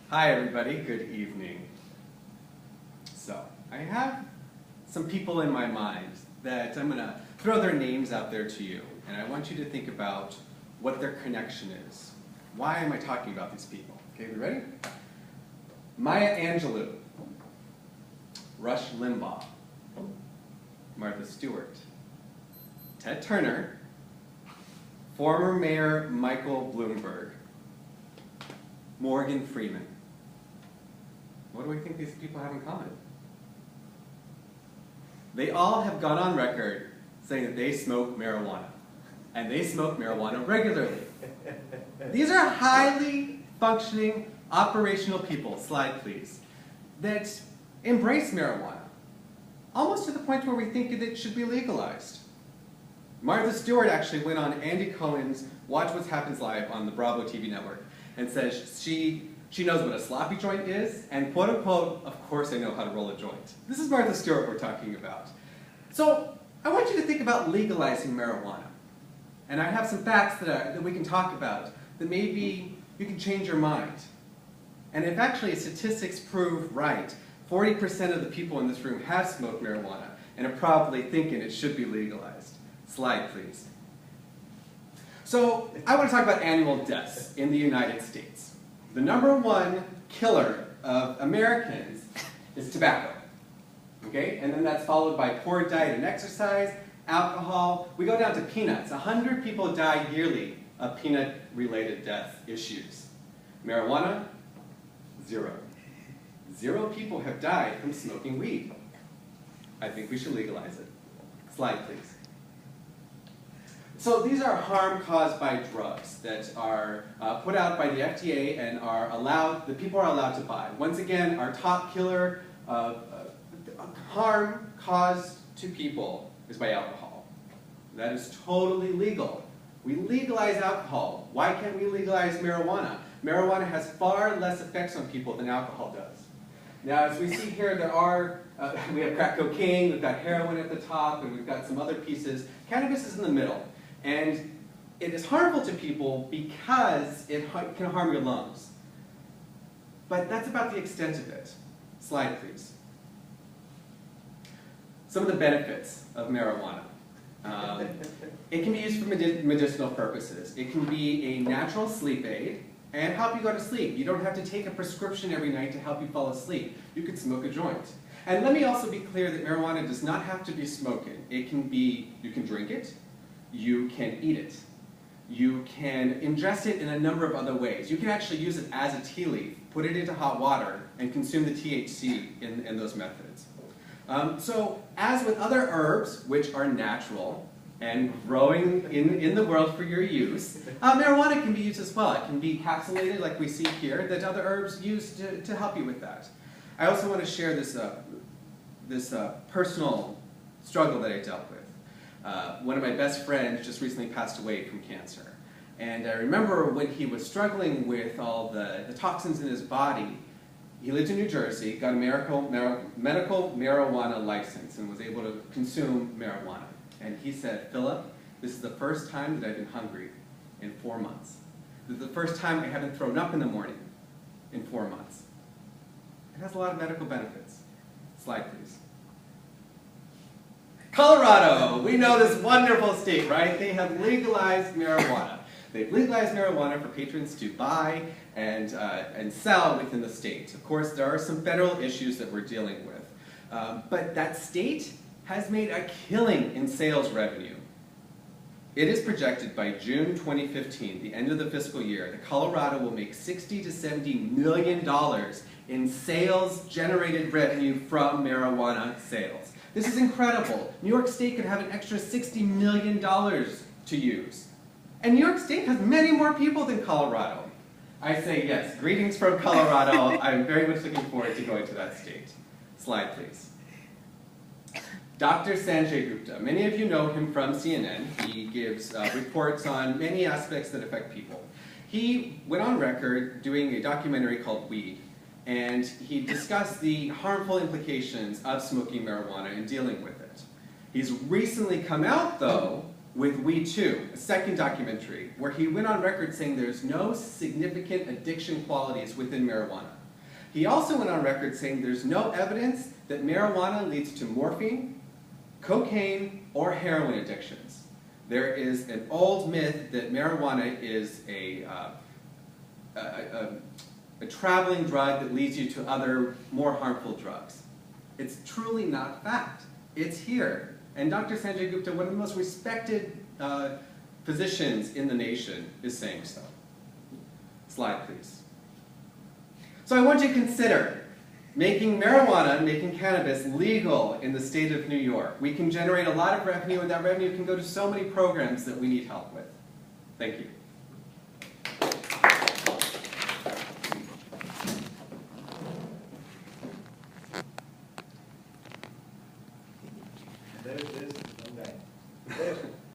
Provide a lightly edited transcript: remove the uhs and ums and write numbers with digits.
Hi everybody, good evening. So, I have some people in my mind that I'm going to throw their names out there to you, and I want you to think about what their connection is. Why am I talking about these people? Okay, we ready? Maya Angelou, Rush Limbaugh, Martha Stewart, Ted Turner, former Mayor Michael Bloomberg, Morgan Freeman. What do we think these people have in common? They all have gone on record saying that they smoke marijuana, and they smoke marijuana regularly. These are highly functioning, operational people, slide please, that embrace marijuana, almost to the point where we think that it should be legalized. Martha Stewart actually went on Andy Cohen's Watch What Happens Live on the Bravo TV network and says she knows what a sloppy joint is, and quote unquote, of course I know how to roll a joint. This is Martha Stewart we're talking about. So I want you to think about legalizing marijuana. And I have some facts that we can talk about that maybe you can change your mind. And if actually statistics prove right, 40% of the people in this room have smoked marijuana and are probably thinking it should be legalized. Slide, please. So I want to talk about annual deaths in the United States. The #1 killer of Americans is tobacco. Okay? And then that's followed by poor diet and exercise, alcohol. We go down to peanuts. 100 people die yearly of peanut-related death issues. Marijuana, 0. 0 people have died from smoking weed. I think we should legalize it. Slide, please. So these are harm caused by drugs that are put out by the FDA and are allowed, the people are allowed to buy. Once again, our top killer of harm caused to people is by alcohol. That is totally legal. We legalize alcohol. Why can't we legalize marijuana? Marijuana has far less effects on people than alcohol does. Now, as we see here, we have crack cocaine, we've got heroin at the top, and we've got some other pieces. Cannabis is in the middle. And it is harmful to people because it can harm your lungs. But that's about the extent of it. Slide, please. Some of the benefits of marijuana. It can be used for medicinal purposes. It can be a natural sleep aid and help you go to sleep. You don't have to take a prescription every night to help you fall asleep. You could smoke a joint. And let me also be clear that marijuana does not have to be smoking. It can be, you can drink it, you can eat it, you can ingest it in a number of other ways. You can actually use it as a tea leaf, put it into hot water, and consume the THC in those methods. So, as with other herbs, which are natural and growing in the world for your use, marijuana can be used as well. It can be encapsulated, like we see here, that other herbs use to help you with that. I also want to share this personal struggle that I dealt with. One of my best friends just recently passed away from cancer. And I remember when he was struggling with all the toxins in his body, he lived in New Jersey, got a medical marijuana license, and was able to consume marijuana. And he said, "Philip, this is the first time that I've been hungry in 4 months. This is the first time I haven't thrown up in the morning in 4 months." It has a lot of medical benefits. Slide, please. Colorado, we know this wonderful state, right? They have legalized marijuana. They've legalized marijuana for patrons to buy and sell within the state. Of course, there are some federal issues that we're dealing with. But that state has made a killing in sales revenue. It is projected by June 2015, the end of the fiscal year, that Colorado will make $60 to $70 million in sales-generated revenue from marijuana sales. This is incredible. New York State could have an extra $60 million to use. And New York State has many more people than Colorado. I say yes, greetings from Colorado. I'm very much looking forward to going to that state. Slide, please. Dr. Sanjay Gupta. Many of you know him from CNN. He gives reports on many aspects that affect people. He went on record doing a documentary called Weed. And he discussed the harmful implications of smoking marijuana and dealing with it. He's recently come out, though, with We Too, a second documentary, where he went on record saying there's no significant addiction qualities within marijuana. He also went on record saying there's no evidence that marijuana leads to morphine, cocaine, or heroin addictions. There is an old myth that marijuana is a traveling drug that leads you to other, more harmful drugs. It's truly not fact. It's here. And Dr. Sanjay Gupta, one of the most respected physicians in the nation, is saying so. Slide, please. So I want you to consider making marijuana, making cannabis legal in the state of New York. We can generate a lot of revenue, and that revenue can go to so many programs that we need help with. Thank you.